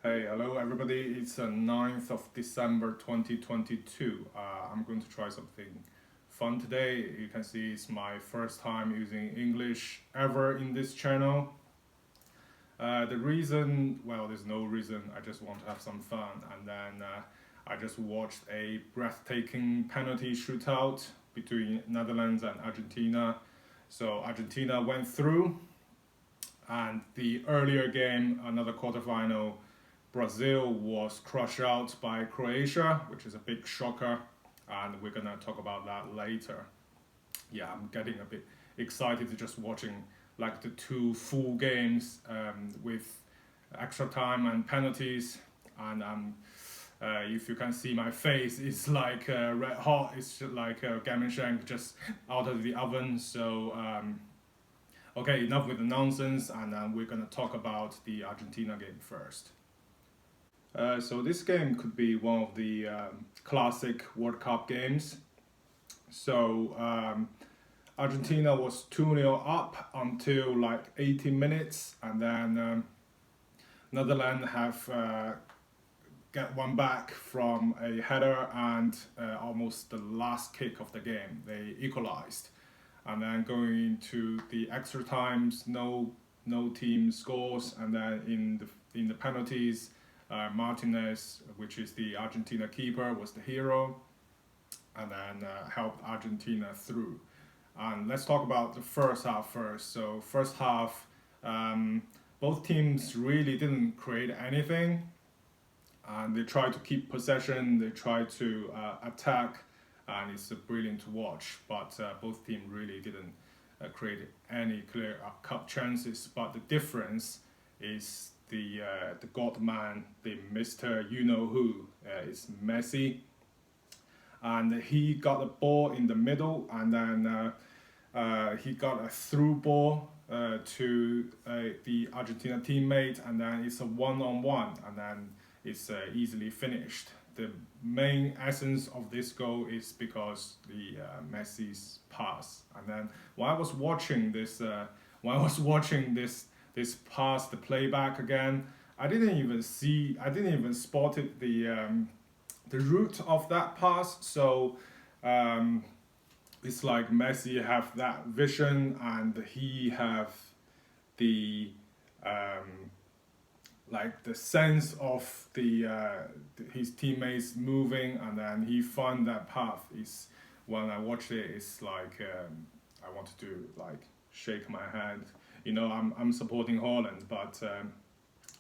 Hey, hello everybody. It's the 9th of December 2022. I'm going to try something fun today. You can see it's my first time using English ever in this channel. The reason, well, there's no reason. I just want to have some fun. And then I just watched a breathtaking penalty shootout between Netherlands and Argentina. So Argentina went through, and the earlier game, another quarterfinal, Brazil was crushed out by Croatia, which is a big shocker, and we're gonna talk about that later. Yeah, I'm getting a bit excited to just watching like the two full games with extra time and penalties, and if you can see my face, it's like red hot. It's just like gammon shank just out of the oven. So okay, enough with the nonsense, and we're gonna talk about the Argentina game first. So this game could be one of the classic World Cup games. So Argentina was 2-0 up until like 80 minutes, and then Netherlands have get one back from a header and almost the last kick of the game. They equalized, and then going into the extra times, no team scores, and then in the penalties. Martinez, which is the Argentina keeper, was the hero, and then helped Argentina through. And let's talk about the first half first. So first half, both teams really didn't create anything, and they tried to keep possession. They tried to attack, and it's brilliant to watch. But both teams really didn't create any clear cut chances. But the difference is the God man, the Mr. You know who, is Messi, and he got the ball in the middle, and then he got a through ball to the Argentina teammate, and then it's a one-on-one, and then it's easily finished. The main essence of this goal is because the Messi's pass, and then when I was watching this pass, the playback again, I didn't even spotted the route of that pass. So it's like Messi have that vision, and he have the like the sense of the his teammates moving, and then he found that path. Is when I watched it, it's like I wanted to like shake my hand. I'm supporting Holland, but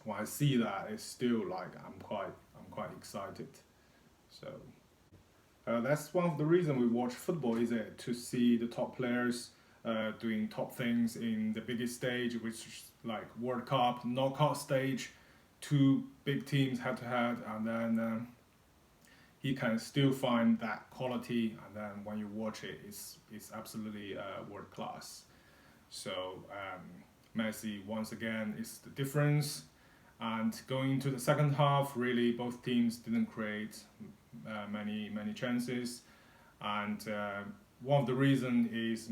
when I see that, it's still like I'm quite excited. So that's one of the reasons we watch football, is it to see the top players doing top things in the biggest stage, which is like World Cup knockout stage, two big teams head to head, and then he can still find that quality, and then when you watch it, it's absolutely world class. So Messi once again is the difference. And going into the second half, really both teams didn't create many chances. And one of the reasons is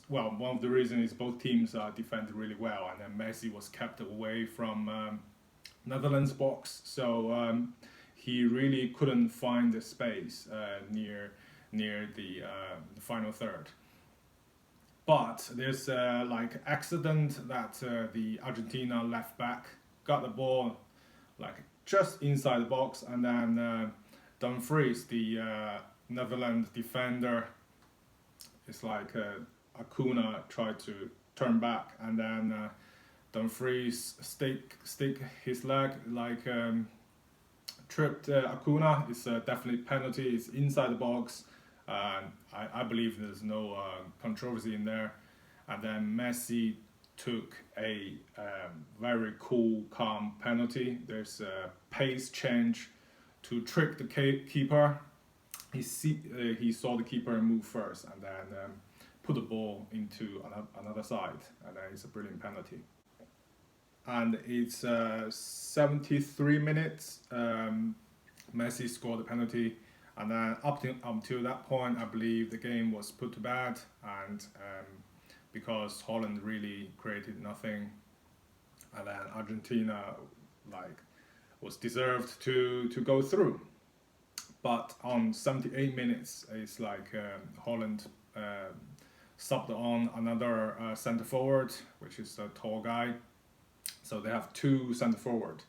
one of the reasons is both teams defended really well, and then Messi was kept away from Netherlands box. So he really couldn't find the space near the final third. But there's like accident that the Argentina left back got the ball like just inside the box, and then Dumfries, the Netherlands defender, it's like Acuna tried to turn back, and then Dumfries stick his leg, like tripped Acuna. It's definitely penalty. It's inside the box. I believe there's no controversy in there. And then Messi took a very cool, calm penalty. There's a pace change to trick the keeper. He saw the keeper move first, and then put the ball into another side, and then it's a brilliant penalty. And it's 73 minutes. Messi scored the penalty. And then until that point, I believe the game was put to bed, and because Holland really created nothing, and then Argentina like was deserved to go through. But on 78 minutes, it's like Holland subbed on another center forward, which is a tall guy. So they have two center forward,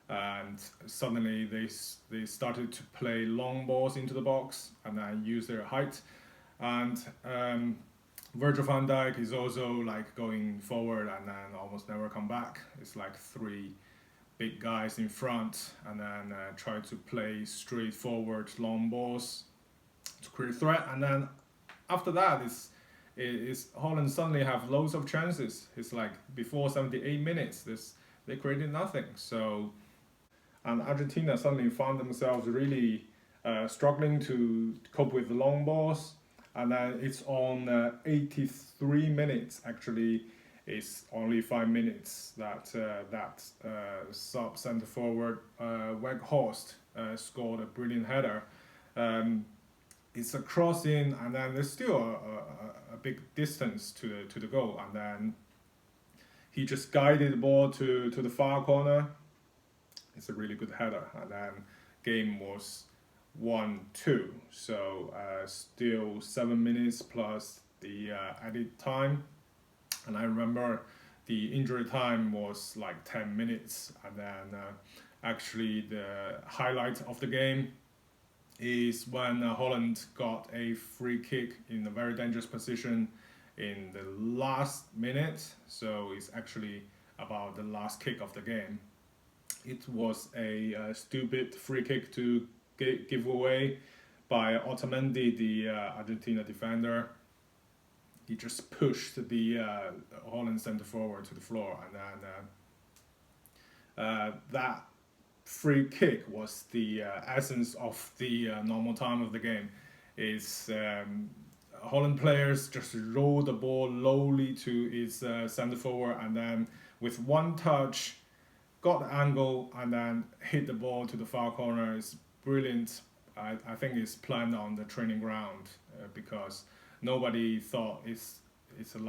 and suddenly they started to play long balls into the box and then use their height. And Virgil van Dijk is also like going forward and then almost never come back. It's like three big guys in front and then try to play straightforward long balls to create threat. And then after that, is Holland suddenly have loads of chances. It's like before 78 minutes, they created nothing. So and Argentina suddenly found themselves really struggling to cope with the long balls. And then it's on 83 minutes actually. It's only 5 minutes that sub center forward Weghorst scored a brilliant header. It's a crossing, and then there's still a big distance to the goal, and then he just guided the ball to the far corner. It's a really good header, and then game was 1-2. So still 7 minutes plus the added time. And I remember the injury time was like 10 minutes. And then actually the highlight of the game is when Holland got a free kick in a very dangerous position in the last minute. So it's actually about the last kick of the game. It was a stupid free kick to give away by Otamendi, the Argentina defender. He just pushed the Holland center forward to the floor, and then that free kick was the essence of the normal time of the game. Is Holland players just roll the ball lowly to his center forward, and then with one touch, got the angle, and then hit the ball to the far corner. It's brilliant. I think it's planned on the training ground because nobody thought it's a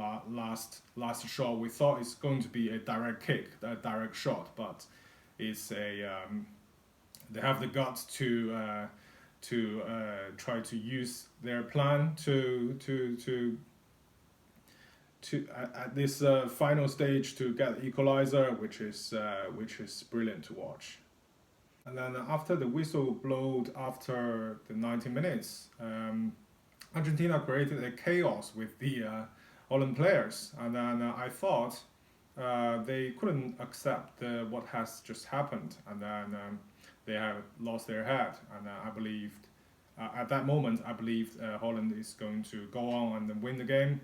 last shot. We thought it's going to be a direct kick, a direct shot, but it's a they have the guts to try to use their plan to at this final stage to get the equalizer, which is brilliant to watch. And then after the whistle blowed after the 90 minutes, Argentina created a chaos with the Holland players, and then I thought they couldn't accept what has just happened, and then they have lost their head, and I believed at that moment I believed Holland is going to go on and then win the game.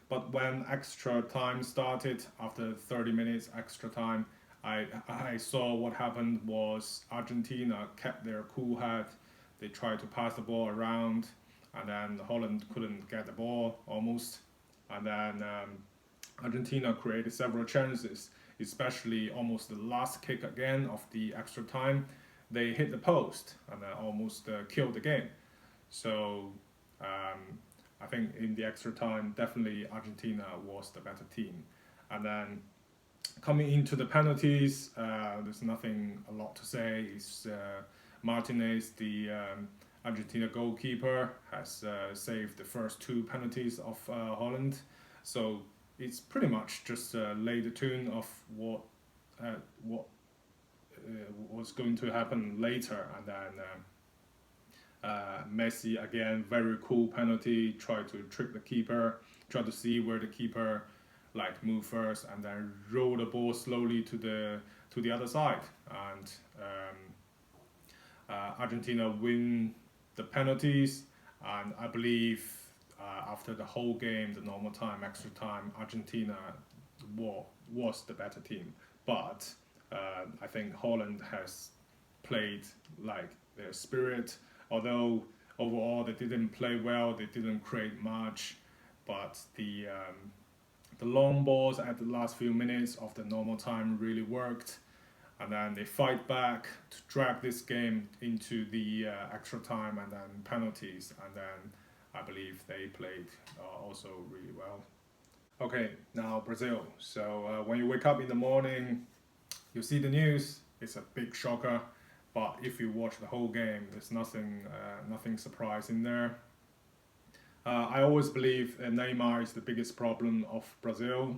But when extra time started, after 30 minutes extra time, I saw what happened was Argentina kept their cool head. They tried to pass the ball around, and then Holland couldn't get the ball almost. And then Argentina created several chances, especially almost the last kick again of the extra time. They hit the post and almost killed the game. So I think in the extra time, definitely Argentina was the better team. And then coming into the penalties, there's nothing a lot to say. It's Martinez, the Argentina goalkeeper, has saved the first two penalties of Holland. So it's pretty much just lay the tune of what was going to happen later. And then Messi again, very cool penalty, tried to trick the keeper, tried to see where the keeper like move first, and then roll the ball slowly to the other side, and Argentina win the penalties. And I believe after the whole game, the normal time, extra time, Argentina was the better team. But I think Holland has played like their spirit, although overall they didn't play well, they didn't create much, but the long balls at the last few minutes of the normal time really worked, and then they fight back to drag this game into the extra time and then penalties, and then I believe they played also really well. Okay, now Brazil. So when you wake up in the morning, You see the news, it's a big shocker, but if you watch the whole game, there's nothing surprising there. I always believe Neymar is the biggest problem of Brazil,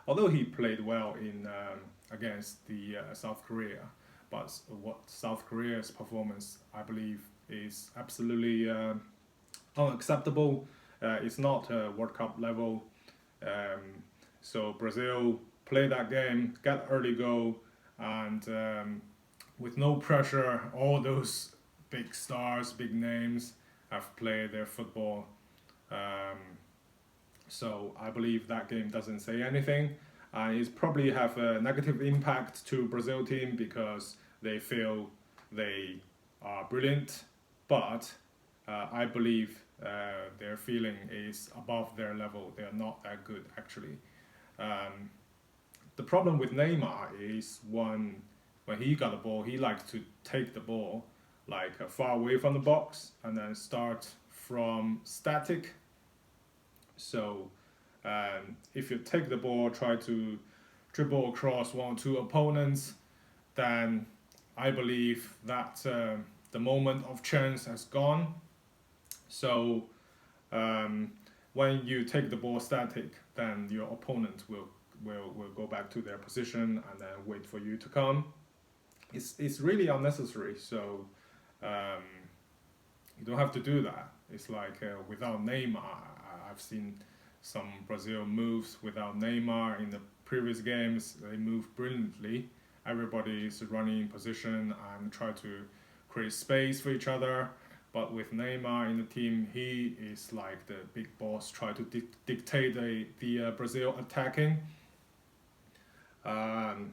although he played well in against the South Korea. But what South Korea's performance, I believe, is absolutely unacceptable. It's not World Cup level. So Brazil play that game, get early goal, and with no pressure, all those big stars, big names have played their football. Um, so I believe that game doesn't say anything. It probably have a negative impact to Brazil team because they feel they are brilliant, but I believe their feeling is above their level. They are not that good actually. Um, the problem with Neymar is when he got the ball, he likes to take the ball like far away from the box and then start from static. So if you take the ball, try to dribble across one or two opponents, then I believe that the moment of chance has gone. So when you take the ball static, then your opponent will go back to their position and then wait for you to come. It's really unnecessary. So um, you don't have to do that. It's like without Neymar, I've seen some Brazil moves without Neymar in the previous games. They move brilliantly. Everybody is running in position and try to create space for each other. But with Neymar in the team, he is like the big boss, try to dictate the Brazil attacking. Um,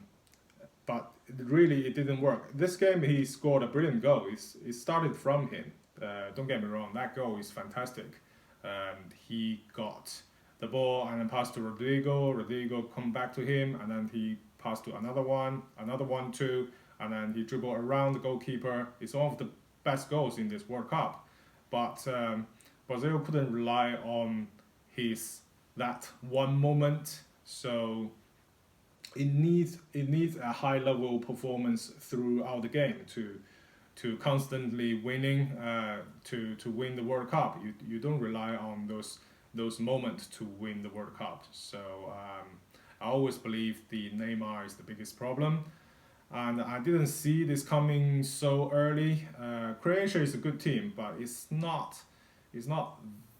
but really, it didn't work. This game, he scored a brilliant goal. It started from him. Don't get me wrong, that goal is fantastic. He got the ball and then passed to Rodrigo. Rodrigo come back to him, and then he passed to another one too, and then he dribbled around the goalkeeper. It's one of the best goals in this World Cup. But Brazil couldn't rely on that one moment. So it needs a high level performance throughout the game to constantly winning to win the World Cup. You don't rely on those moments to win the World Cup. So I always believe the Neymar is the biggest problem, and I didn't see this coming so early. Croatia is a good team, but it's not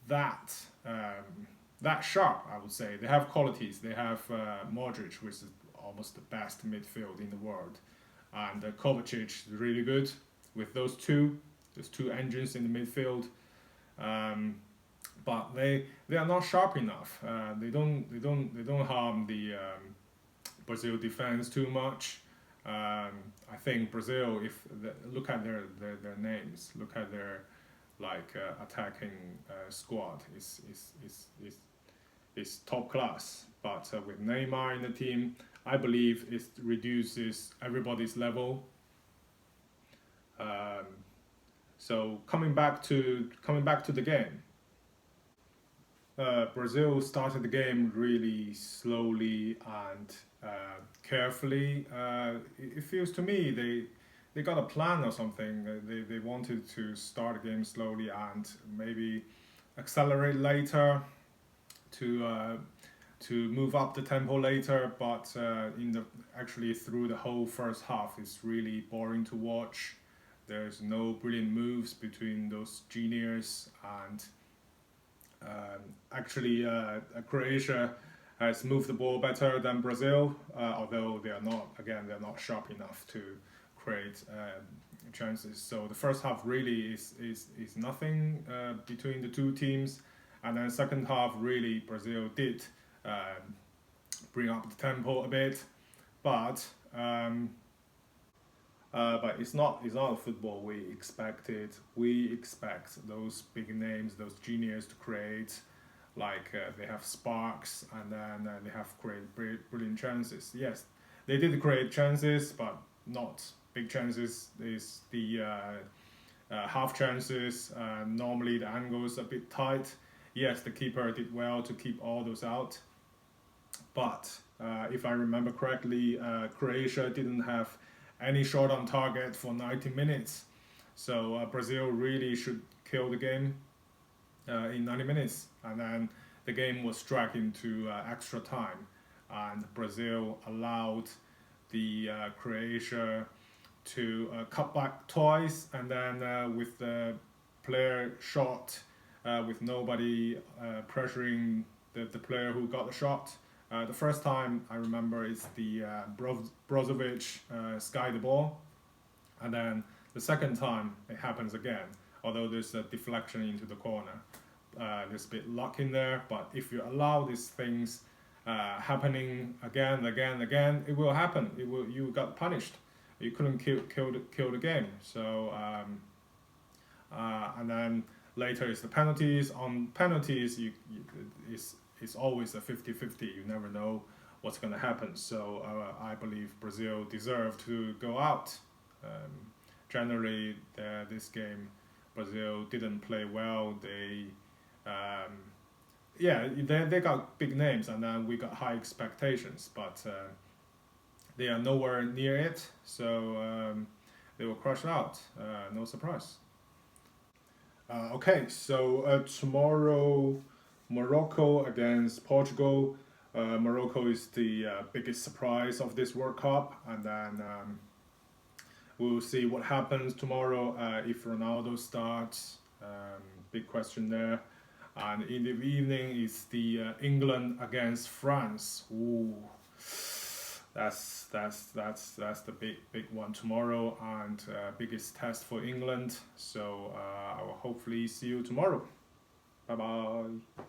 that that sharp. I would say they have qualities. They have Modric, which is almost the best midfield in the world, and Kovacic is really good. With those two engines in the midfield, but they are not sharp enough. They don't harm the Brazil defense too much. I think Brazil, look at their names, look at their attacking squad, is top class. But with Neymar in the team, I believe it reduces everybody's level. So coming back to the game, Brazil started the game really slowly and carefully. It feels to me they got a plan or something. They wanted to start the game slowly and maybe accelerate later to move up the tempo later. But actually through the whole first half, it's really boring to watch. There's no brilliant moves between those juniors, and actually Croatia has moved the ball better than Brazil, although they're not sharp enough to create chances. So the first half really is nothing between the two teams, and then second half really Brazil did bring up the tempo a bit, but it's not the football we expected. We expect those big names, those geniuses to create, they have sparks, and then they have created brilliant chances. Yes, they did create chances, but not big chances. Is the half chances. Normally the angle is a bit tight. Yes, the keeper did well to keep all those out. but if I remember correctly, Croatia didn't have any shot on target for 90 minutes. So Brazil really should kill the game in 90 minutes. And then the game was dragged into extra time. And Brazil allowed the Croatia to cut back twice. And then with the player shot, with nobody pressuring the player who got the shot. The first time I remember is the Brozovic skied the ball, and then the second time it happens again. Although there's a deflection into the corner, there's a bit luck in there. But if you allow these things happening again, it will happen. You got punished. You couldn't kill the game. So and then later is the penalties. On penalties, it's always a 50-50. You never know what's going to happen. So I believe Brazil deserved to go out. Generally, this game, Brazil didn't play well. They got big names, and then we got high expectations, but they are nowhere near it. So they were crushed out. No surprise. Okay, so tomorrow, Morocco against Portugal. Morocco is the biggest surprise of this World Cup, and then we'll see what happens tomorrow if Ronaldo starts. Big question there. And in the evening is the England against France. Ooh, that's the big one tomorrow, and biggest test for England. So I will hopefully see you tomorrow. Bye bye.